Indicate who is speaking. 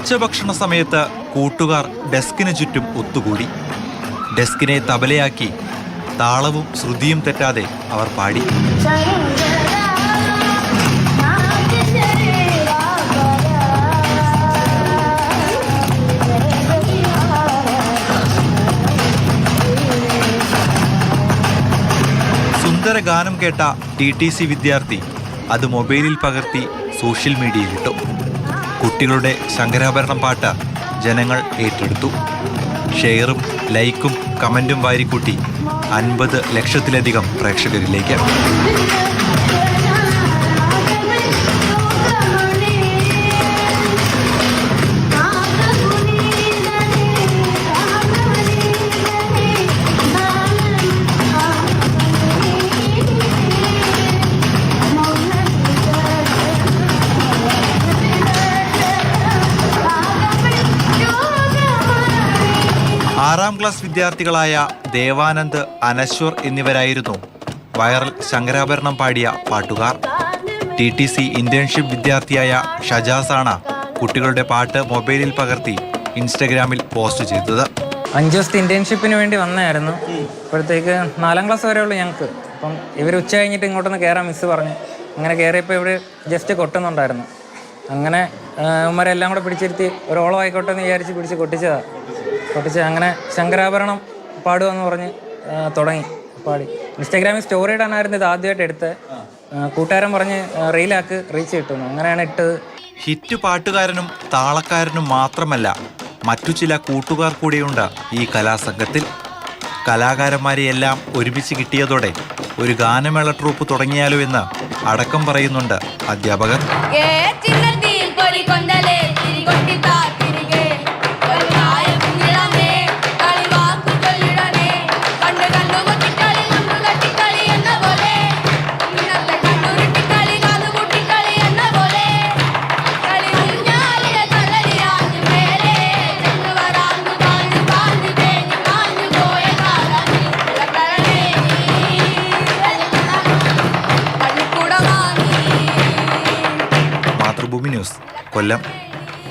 Speaker 1: ഉച്ചഭക്ഷണ സമയത്ത് കൂട്ടുകാർ ഡെസ്കിന് ചുറ്റും ഒത്തുകൂടി. ഡെസ്കിനെ തബലയാക്കി താളവും ശ്രുതിയും തെറ്റാതെ അവർ പാടി. സുന്ദര ഗാനം കേട്ട TTC വിദ്യാർത്ഥി അത് മൊബൈലിൽ പകർത്തി സോഷ്യൽ മീഡിയയിലിട്ടു. കുട്ടികളുടെ ശങ്കരാഭരണം പാട്ട് ജനങ്ങൾ ഏറ്റെടുത്തു. ഷെയറും ലൈക്കും കമൻറ്റും വാരിക്കൂട്ടി 50 ലക്ഷത്തിലധികം പ്രേക്ഷകരിലേക്ക്. ആറാം ക്ലാസ് വിദ്യാർത്ഥികളായ ദേവാനന്ദ്, അനശ്വർ എന്നിവരായിരുന്നു വൈറൽ ശങ്കരാഭരണം പാടിയ പാട്ടുകാർ. TTC ഇന്റേൺഷിപ്പ് വിദ്യാർത്ഥിയായ ഷജാസാണ് കുട്ടികളുടെ പാട്ട് മൊബൈലിൽ പകർത്തി ഇൻസ്റ്റഗ്രാമിൽ പോസ്റ്റ് ചെയ്തത്.
Speaker 2: 5 ദിവസത്തെ ഇന്റേൺഷിപ്പിന് വേണ്ടി വന്നായിരുന്നു. ഇപ്പോഴത്തേക്ക് 4ാം ക്ലാസ് വരെയുള്ളൂ ഞങ്ങൾക്ക്. അപ്പം ഇവർ ഉച്ച കഴിഞ്ഞിട്ട് ഇങ്ങോട്ടൊന്ന് കയറാൻ മിസ്സ് പറഞ്ഞു. അങ്ങനെ കയറിയപ്പോൾ ഇവർ ജസ്റ്റ് കൊട്ടുന്നുണ്ടായിരുന്നു. അങ്ങനെ ഇവന്മാരെല്ലാം കൂടെ പിടിച്ചിരുത്തി ഒരു ഓളം ആയിക്കോട്ടെ എന്ന് വിചാരിച്ച് പൊട്ടിച്ച് അങ്ങനെ ശങ്കരാഭരണം പാടുകയെന്ന് പറഞ്ഞ് തുടങ്ങി പാടി. ഇൻസ്റ്റാഗ്രാമിൽ സ്റ്റോറി ഇടാനായിരുന്നു ഇത് ആദ്യമായിട്ട് എടുത്ത്. കൂട്ടുകാരൻ പറഞ്ഞ് റീച്ച് കിട്ടുന്നു. അങ്ങനെയാണ് ഇട്ടത്.
Speaker 1: ഹിറ്റ് പാട്ടുകാരനും താളക്കാരനും മാത്രമല്ല, മറ്റു ചില കൂട്ടുകാർ കൂടിയുണ്ട് ഈ കലാസംഘത്തിൽ. കലാകാരന്മാരെയെല്ലാം ഒരുമിച്ച് കിട്ടിയതോടെ ഒരു ഗാനമേള ട്രൂപ്പ് തുടങ്ങിയാലോ എന്ന് അടക്കം പറയുന്നുണ്ട് അധ്യാപകർ. മാതൃഭൂമി ന്യൂസ്, കൊല്ലം.